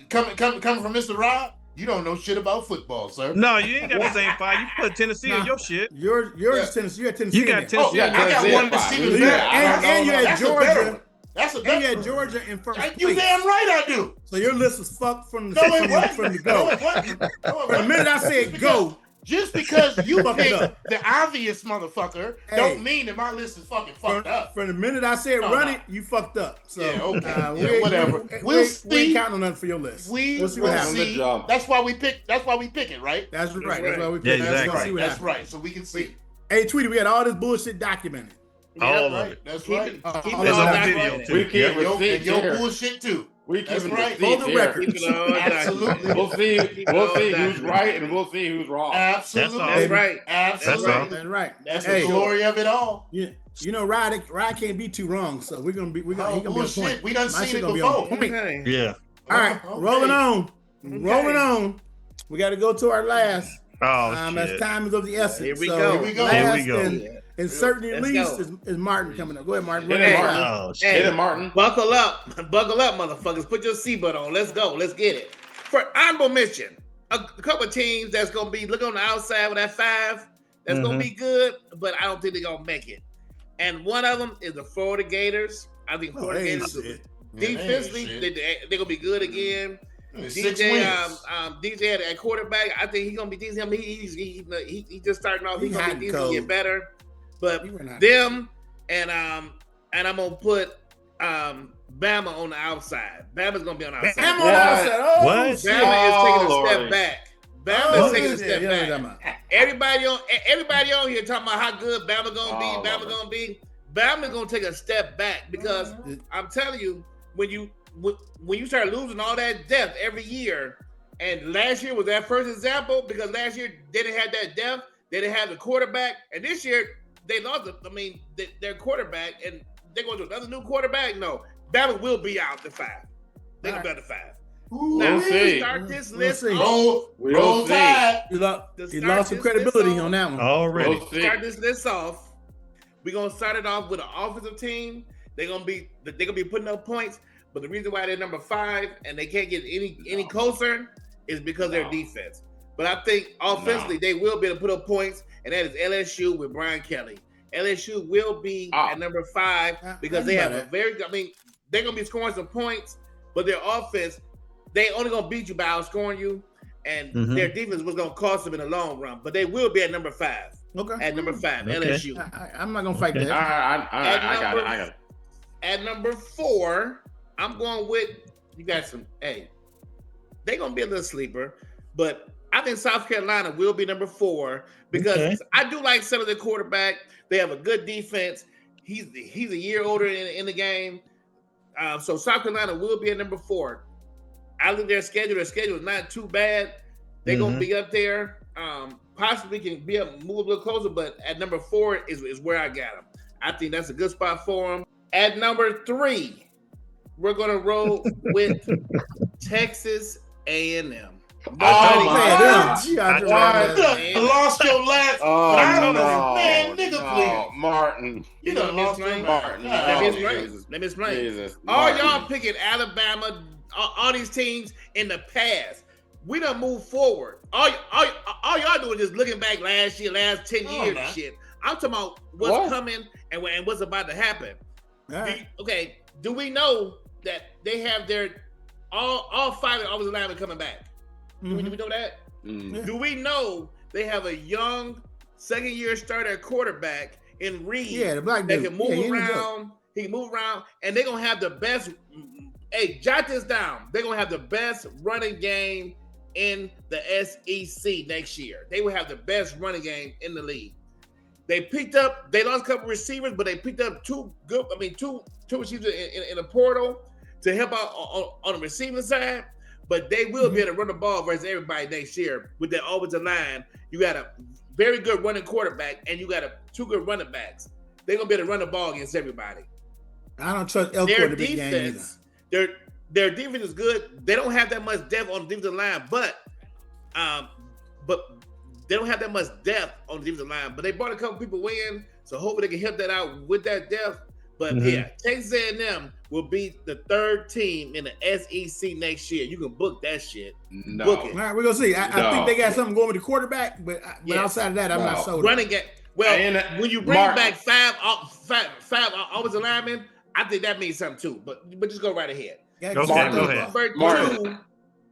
Coming from Mr. Rob, you don't know shit about football, sir. No, you ain't got the same 5. You put Tennessee in your shit. Yours is Tennessee. You had Tennessee. You got Tennessee. I got one of the Steelers. And you had Georgia. That's a and you had Georgia in first place. You damn right I do. So your list was fucked from the go. From the minute I said go. Just because you picked the obvious motherfucker don't mean that my list is fucking fucked up. From the minute I said run it, you fucked up. So whatever. We'll see. We ain't counting on nothing for your list. We'll see what happens. That's why we pick it, right? That's right. That's why we pick it. Yeah, exactly. That's right. So we can see. Hey, Tweety, we had all this bullshit documented. All of it. That's right. It's on video too. We keep your bullshit too. That's right. Hold the record. Absolutely. We'll see who's right and we'll see who's wrong. Absolutely. That's right. Absolutely. That's right. That's the glory of it all. Yeah. You know, Rod can't be too wrong, so he gonna be on point. We done seen it before. Yeah. All right, rolling on. We got to go to our last. As time is of the essence. Here we go. And certainly least is Martin coming up. Go ahead, Martin. Martin. Buckle up, motherfuckers. Put your seatbelt on. Let's go. Let's get it. For honorable mention, a couple of teams that's gonna be looking on the outside with that 5. That's gonna be good, but I don't think they're gonna make it. And one of them is the Florida Gators. I think Florida Gators defensively they're gonna be good again. DJ at quarterback, I think he's gonna be decent. He just starting off. He's gonna be decent, get better. But them and I'm gonna put Bama on the outside. Bama's gonna be on the outside. Bama on the outside. Oh, what? Bama is taking a step back. Bama is taking a step back. Everybody on here talking about how good Bama gonna be. Bama's gonna take a step back because I'm telling you, when you start losing all that depth every year, and last year was that first example because last year they didn't have that depth, they didn't have the quarterback, and this year they lost it. I mean, their quarterback, and they're going to another new quarterback. No, Bama will be out the 5. They're going to be out the 5. Now, see. Start this list. Roll Tide. You lost some credibility on that one. Already. Start this list off. We're going to start it off with an offensive team. They're going to be putting up points. But the reason why they're number 5 and they can't get any closer is because of their defense. But I think offensively they will be able to put up points, and that is LSU with Brian Kelly. LSU will be at number 5 because they have they're going to be scoring some points, but their offense, they only going to beat you by outscoring you, and their defense was going to cost them in the long run. But they will be at number 5. Okay. At number 5, LSU. I'm not going to fight that. I got it. At number 4, I'm going with you got some. Hey, they're gonna be a little sleeper, but I think South Carolina will be number 4 because I do like some of the quarterback. They have a good defense. He's a year older in the game, so South Carolina will be at number 4. I think their schedule is not too bad. They're gonna be up there. Possibly can move a little closer, but at number 4 is where I got them. I think that's a good spot for them. At number 3. We're gonna roll with Texas A&M. Lost your last. Man, nigga, please. Martin. You done lost your Martin. Let me explain. All y'all picking Alabama, all these teams in the past. We done move forward. All y'all doing is looking back last 10 years and shit. I'm talking about what's coming and what's about to happen. Right. Do we know that they have their all 5 of the offensive linemen coming back? Do we know that? Do we know they have a young second-year starter quarterback in Reed the black that dude can move around He can move around, and they're gonna have the best. Hey, jot this down. They're gonna have the best running game in the SEC next year. They will have the best running game in the league. They lost a couple receivers, but they picked up two receivers in the portal to help out on the receiving side. But they will be able to run the ball versus everybody next year with that offensive line. You got a very good running quarterback, and you got two good running backs. They're gonna be able to run the ball against everybody. I don't trust Elkhorn to big game either. Their defense is good. They don't have that much depth on the defensive line, but they don't have that much depth on the defensive line. But they brought a couple people in, so hopefully they can help that out with that depth. But yeah, Texas A&M will be the third team in the SEC next year. You can book that shit. No. Book it. All right, we're gonna see. I think they got something going with the quarterback, but outside of that, I'm not sold. Running game. Well, when you bring back five offensive linemen, I think that means something too. But just go right ahead. Yeah, go ahead. Martin.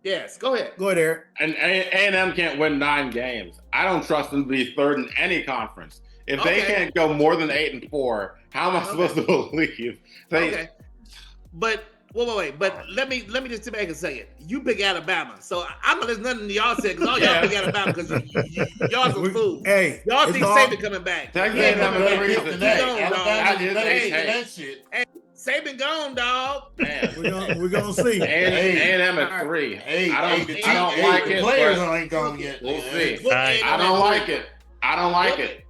Yes, go ahead. Go ahead, Eric. And A&M can't win 9 games. I don't trust them to be third in any conference. If they can't go more than 8-4, how am I supposed to believe? But wait. But let me just sit back and say it. You pick Alabama, so I'm not listening to nothing y'all said because all y'all pick Alabama because y'all some fools. Hey, y'all think Saban coming back? Saban gone, dog. Man, we're gonna see. A&M at 3. I don't like it. Players ain't gone yet. We'll see. I don't like it.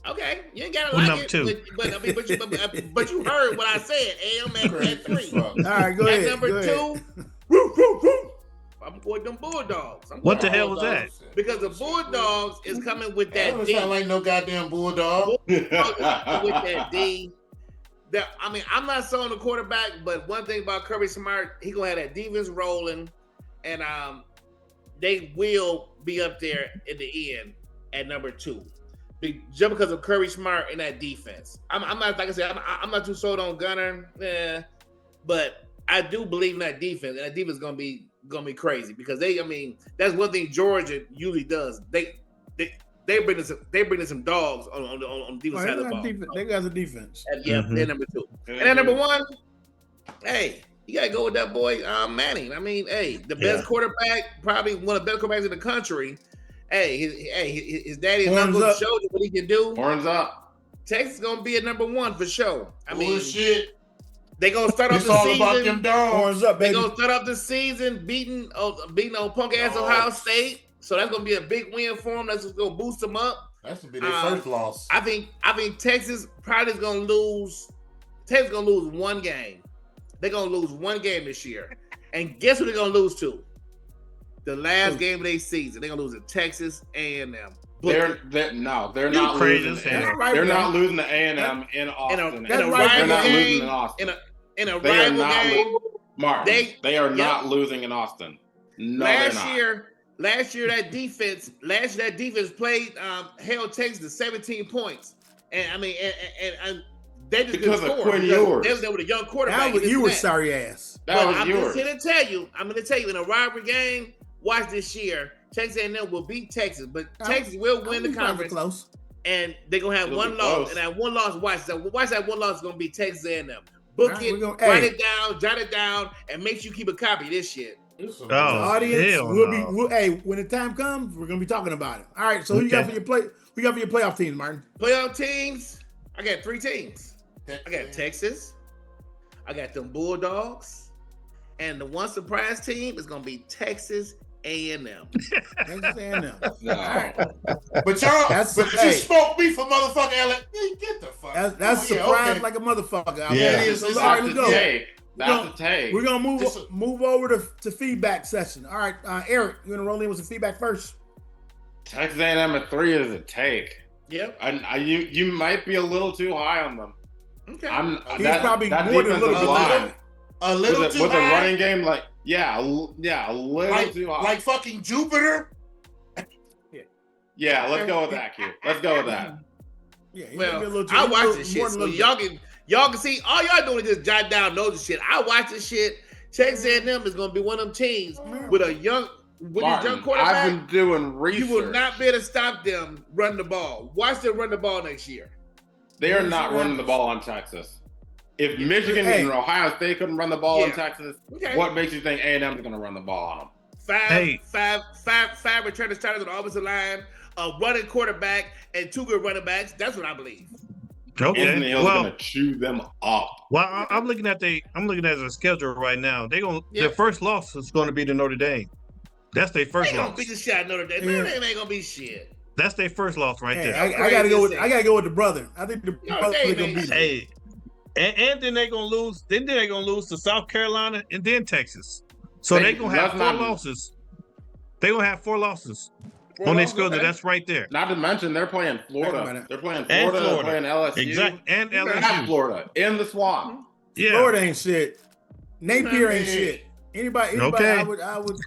Okay, you ain't gotta like it, but you heard what I said. A&M at 3. All right, go ahead. At number 2, I'm going them Bulldogs. What the hell was that? Because the Bulldogs is coming with that don't D. sound like no goddamn Bulldog. With that D. I'm not sold on the quarterback, but one thing about Kirby Smart, he gonna have that defense rolling, and they will be up there in the end at number 2. Just because of Kirby Smart and that defense. I'm not, like I said, I'm not too sold on Gunner, but I do believe in that defense, and that defense is gonna be crazy because that's one thing Georgia usually does. They bring in some dogs on the defense side of the ball. They got the defense. Yeah, they're number 2. And then number 1, hey, you gotta go with that boy Manning. The best quarterback, probably one of the best quarterbacks in the country. His daddy and uncle showed you what he can do. Horns up. Texas is gonna be at number 1 for sure. Bullshit. They gonna start off It's the all season. about them dogs. Horns up, baby. They gonna start off the season beating on punk ass Ohio State. So that's gonna be a big win for them. That's just gonna boost them up. That's gonna be their first loss. I think Texas probably is gonna lose. Texas gonna lose 1 game. They're gonna lose 1 game this year. And guess who they're gonna lose to? The last game of their season. They're gonna lose to Texas A&M. They're not losing. They're not losing to A&M in Austin. In a rival game. In a rival game. Martin, they are not losing in Austin. No, Last year that defense played held Texas to 17 points, and they just because didn't of score. Quinn Ewers. They was there with a young quarterback. That was Ewers' sorry ass. I'm going to tell you in a rivalry game. Watch this year, Texas A&M will beat Texas, but Texas will win the conference. Close. And they're gonna have one loss, and that one loss. Watch that one loss is gonna be Texas A&M. Book it, write it down, jot it down, and make sure you keep a copy of this shit. The audience will be when the time comes, we're gonna be talking about it. All right, so who you got for your playoff teams, Martin? Playoff teams, I got 3 teams. I got Texas, I got them Bulldogs, and the one surprise team is gonna be Texas A&M. Texas A&M. No. All right. But y'all, you spoke me for motherfucking LA. Get the fuck. That's surprise like a motherfucker. Yeah, it is. All right, let's go. That's the take. We're gonna move over to feedback session. All right, Eric, you're gonna roll in with some feedback first. Texas A&M at 3 is a take. Yep. You might be a little too high on them. Okay. He's probably more than a little too high. A little too with high. a running game like a little too high. Like fucking Jupiter. Yeah, let's go with that, Q. Let's go with that. Yeah, I watch this shit. So y'all can see all y'all doing is just jot down notes and shit. I watch this shit. Texas A&M is gonna be one of them teams with a young quarterback. I've been doing research. You will not be able to stop them running the ball. Watch them run the ball next year. They are not running the ball on Texas. If Michigan and Ohio State couldn't run the ball in Texas, what makes you think A&M is going to run the ball on them? Five returning starters on the offensive line, a running quarterback, and 2 good running backs. That's what I believe. Okay. Anthony Hill's going to chew them up. Well, I'm looking at the schedule right now. Their first loss is going to be to Notre Dame. That's their first loss. They gonna beat the shit out of Notre Dame. Notre Dame ain't gonna be shit. That's their first loss right there. I gotta go with the brother. I think the brother gonna beat them. Hey, and then they're gonna lose. Then they're gonna lose to South Carolina and then Texas. So they're gonna have 4 losses. They're gonna have 4 losses on their schedule. That's right there. Not to mention they're playing Florida. They're playing Florida. They're playing LSU. Exactly. And LSU. Not Florida in the swamp. Yeah. Florida ain't shit. Napier ain't shit. Anybody I would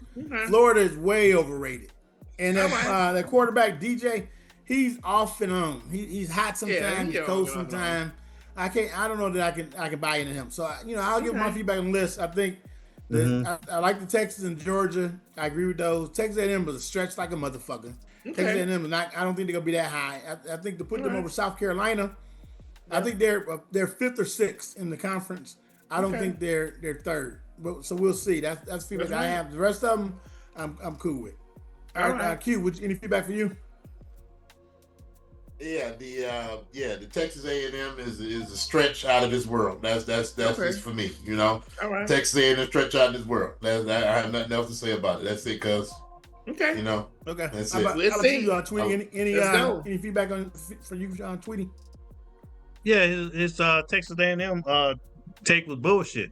Florida is way overrated. And that quarterback DJ, he's off and on. He's hot sometimes, he's cold sometimes. I don't know that I can buy into him. So I'll give my feedback on the list. I think I like the Texas and Georgia. I agree with those. Texas A&M was a stretch like a motherfucker. Texas A&M is I don't think they're gonna be that high. I think to put them over South Carolina, I think they're 5th or 6th in the conference. I don't think they're 3rd. But so we'll see. That's feedback I have. The rest of them, I'm cool with. All right, Q. Any feedback for you? Yeah, the Texas A&M is a stretch out of this world. That's just for me. All right. Texas A&M stretch out of this world. I have nothing else to say about it. That's it, cuz. Okay. Okay. That's it. We'll see. You, Tweety? Any feedback for you, Tweety? Yeah, his Texas A&M take was bullshit.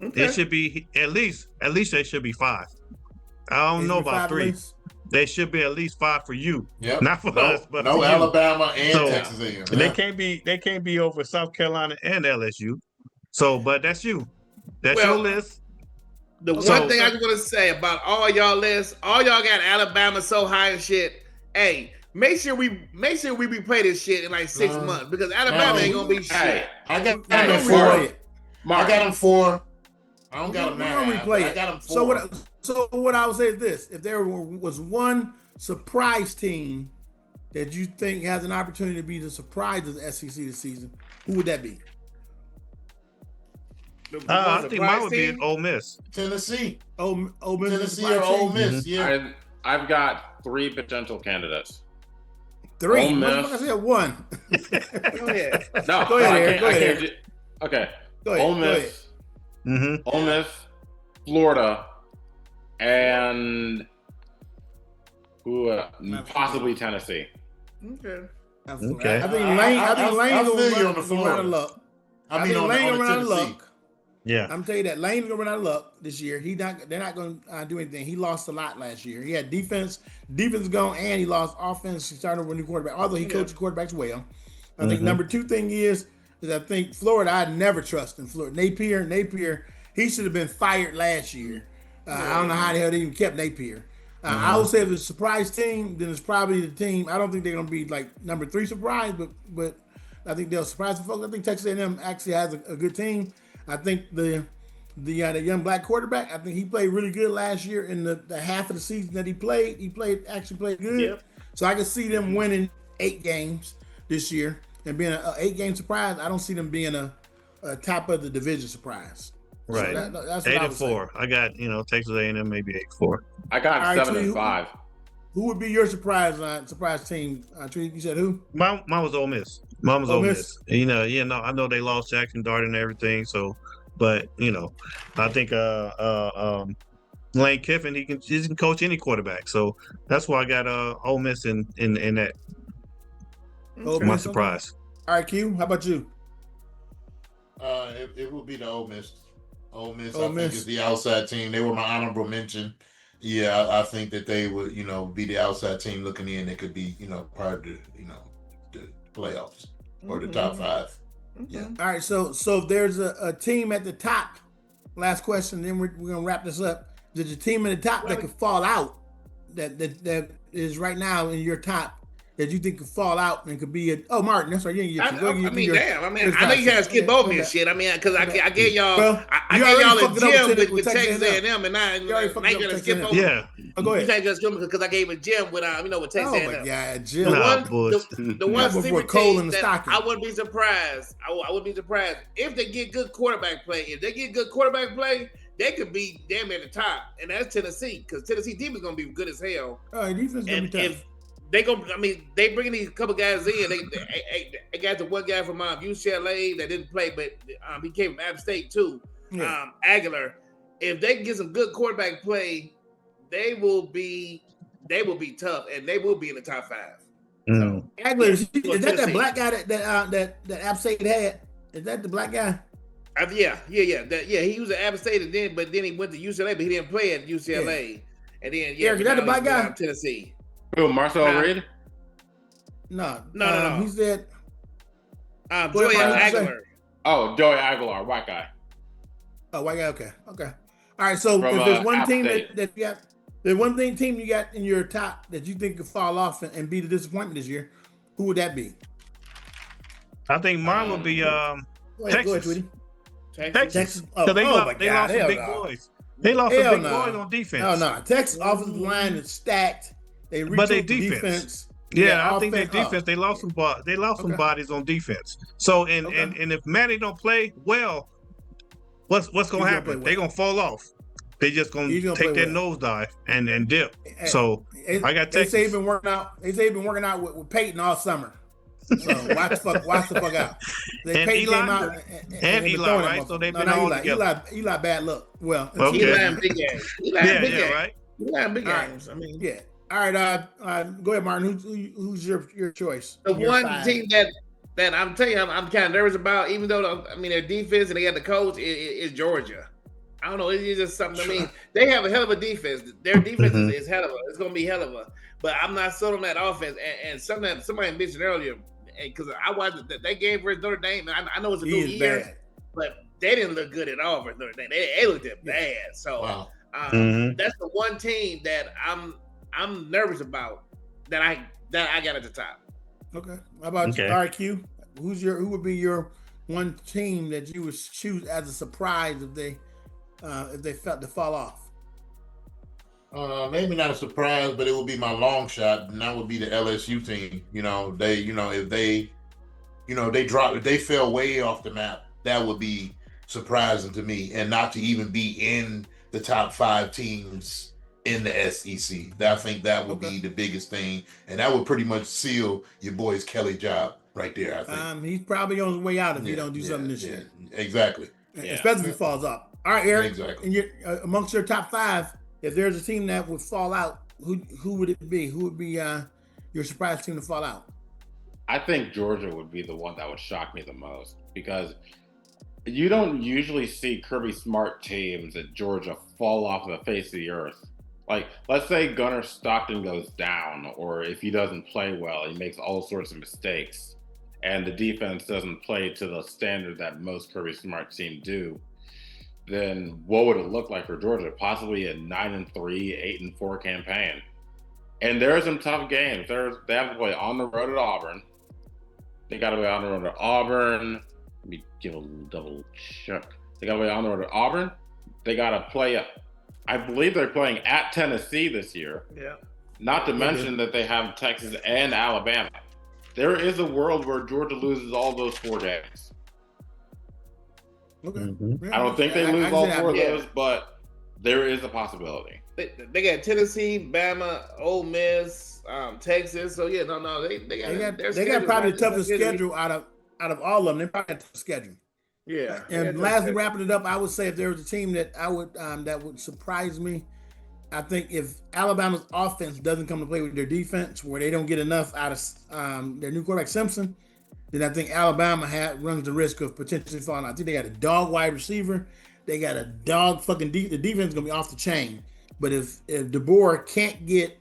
Okay. It should be at least they should be 5. I don't know about 3. They should be at least 5 for you. Yep. Not for us, but no for Alabama and Texas A&M. They can't be over South Carolina and LSU. So, but that's you. That's your list. The one thing I was gonna say about all y'all lists, all y'all got Alabama so high and shit. Hey, make sure we replay this shit in like 6 months because Alabama ain't gonna be shit. I got them 4. I got them 4. I don't got them 9. Replay I got them 4. So what I would say is this: if there was one surprise team that you think has an opportunity to be the surprise of the SEC this season, who would that be? I think mine would be Ole Miss. Tennessee. Ole Miss. Tennessee or Ole Miss. Yeah. I've got 3 potential candidates. 3. I said 1. Go ahead. No. Go ahead. Go ahead. Okay. Go ahead. Ole Miss. Ole Miss, Florida, and possibly Tennessee. Okay. I think Lane gonna run out of luck. I think Lane gonna run out of luck. Yeah, I'm telling you that Lane's gonna run out of luck this year. They're not gonna do anything. He lost a lot last year. He had defense gone, and he lost offense. He started with a new quarterback, although he coached quarterbacks well. I think number 2 thing is I think Florida. I'd never trust in Florida. Napier, he should have been fired last year. I don't know how the hell they even kept Napier. I would say if it's a surprise team, then it's probably the team. I don't think they're going to be like number 3 surprise, but I think they'll surprise the folks. I think Texas A&M actually has a good team. I think the young black quarterback, I think he played really good last year in the half of the season that he played. He actually played good. Yep. So I can see them winning 8 games this year and being an 8-game surprise. I don't see them being a top of the division surprise. Right. So that's 8-4. I got Texas A&M maybe 8-4. I got 7-5. Who would be your surprise team? You said who? Mine was Ole Miss. Mine was Ole Miss. I know they lost Jackson Dart and everything. So, but I think Lane Kiffin he can coach any quarterback. So that's why I got Ole Miss in that. My surprise. All right, Q. How about you? It would be the Ole Miss. Ole Miss, I think, is the outside team. They were my honorable mention. Yeah, I think that they would, be the outside team looking in. They could be, part of the, the playoffs or the top 5. Yeah. All right. So if there's a team at the top, last question, then we're gonna wrap this up. There's a team at the top that could fall out that is right now in your top that you think could fall out and could be Martin, that's right. I know you guys skip over me and shit. I mean, because I gave y'all, I gave y'all a gym with Texas A&M, and now you gonna skip over. Yeah, go ahead. You can't just skip because I gave a gym with with Texas A&M. Yeah, gym. The one sleeper team that I wouldn't be surprised. I wouldn't be surprised if they get good quarterback play. If they get good quarterback play, they could be damn at the top, and that's Tennessee, because Tennessee defense is gonna be good as hell. Defense gonna be tough. If they bringing these couple guys in. They got the one guy from UCLA that didn't play, but he came from App State too. Yeah. Aguilar. If they can get some good quarterback play, they will be tough, and they will be in the top 5. So, Aguilar, is that black guy that App State had? Is that the black guy? Yeah. He was at App State, but then he went to UCLA, but he didn't play at UCLA. Yeah. And then is that the black guy? Tennessee. Who, Marcel Reed? No. He said Joey Aguilar. Oh, Joey Aguilar, white guy. Oh, white guy. Okay. All right. So if there's one team that you got, there's one team you got in your top that you think could fall off and be the disappointment this year, who would that be? I think mine would be Texas. Go ahead, Tweety. Texas. Because they lost some big boys. They lost some big boys on defense. No. Texas offensive line is stacked. But they defense. Yeah, I think their defense. They lost some. Some bodies on defense. So and if Manny don't play well, what's going to happen? They're going to fall off. They just going to take their nosedive and dip. So I got Texas. They say he's been working out. They say he's been working out with Peyton all summer. So watch the fuck out. And Eli and Eli, right? So they've been all together. Eli bad luck. Well, okay. Eli and big games. Right. Eli and big games. I mean, yeah. All right, go ahead, Martin. Who's your choice? The one team that I'm telling you, I'm kind of nervous about, even though their defense and they got the coach is Georgia. I don't know. It's just something. I mean, they have a hell of a defense. Their defense is hell of a. It's going to be hell of a. But I'm not sold on that offense. And something that somebody mentioned earlier, because I watched that game versus Notre Dame, and I know it's a new year, but they didn't look good at all versus Notre Dame. They looked bad. So that's the one team that I'm nervous about that I got at the top. Okay. How about RQ? Who would be your one team that you would choose as a surprise if they felt to fall off? Maybe not a surprise, but it would be my long shot, and that would be the LSU team. If they fell way off the map, that would be surprising to me, and not to even be in the top 5 teams in the SEC. I think that would be the biggest thing, and that would pretty much seal your boy's Kelly job right there. I think he's probably on his way out if you don't do something this year. Exactly. Especially if he falls off. All right, Eric. Exactly. And amongst your top 5, if there's a team that would fall out, who would it be? Who would be your surprise team to fall out? I think Georgia would be the one that would shock me the most, because you don't usually see Kirby Smart teams at Georgia fall off the face of the earth. Like, let's say Gunnar Stockton goes down, or if he doesn't play well, he makes all sorts of mistakes, and the defense doesn't play to the standard that most Kirby Smart teams do, then what would it look like for Georgia? Possibly a 9-3, 8-4 campaign. And there are some tough games. They have to play on the road at Auburn. They got to play on the road at Auburn. Let me give a little double check. They got to play on the road at Auburn. They got to play I believe they're playing at Tennessee this year. Yeah. Not to mention that they have Texas and Alabama. There is a world where Georgia loses all those 4 games. Okay. I don't think they lose all 4 of those, but there is a possibility. They got Tennessee, Bama, Ole Miss, Texas. So they got probably the toughest schedule out of all of them. They probably got the toughest schedule. Yeah. And lastly, wrapping it up, I would say if there was a team that I would that would surprise me, I think if Alabama's offense doesn't come to play with their defense, where they don't get enough out of their new quarterback Simpson, then I think Alabama runs the risk of potentially falling out. I think they got a dog wide receiver, they got a dog fucking the defense is gonna be off the chain. But if DeBoer can't get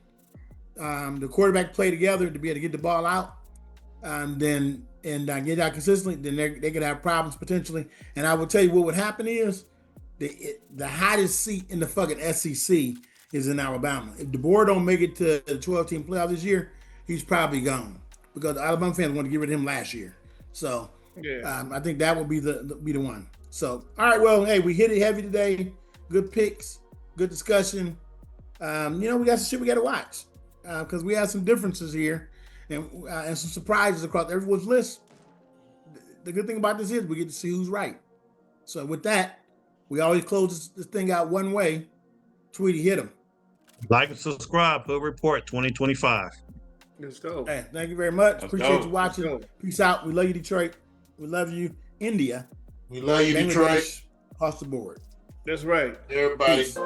the quarterback play together to be able to get the ball out, then get out consistently, then they could have problems potentially. And I will tell you what would happen is the hottest seat in the fucking SEC is in Alabama. If DeBoer don't make it to the 12-team playoff this year, he's probably gone because the Alabama fans want to get rid of him last year. So I think that will be the one. So all right, well, hey, we hit it heavy today. Good picks, good discussion. We got some shit we got to watch because we have some differences here and some surprises across everyone's list. The good thing about this is we get to see who's right. So with that, we always close this thing out one way. Tweety, hit him. Like and subscribe. Hood Report 2025. Let's go. Hey, thank you very much. Appreciate you watching. Peace out. We love you, Detroit. We love you, India. We love you, Detroit. Across the board. That's right. Everybody. Peace.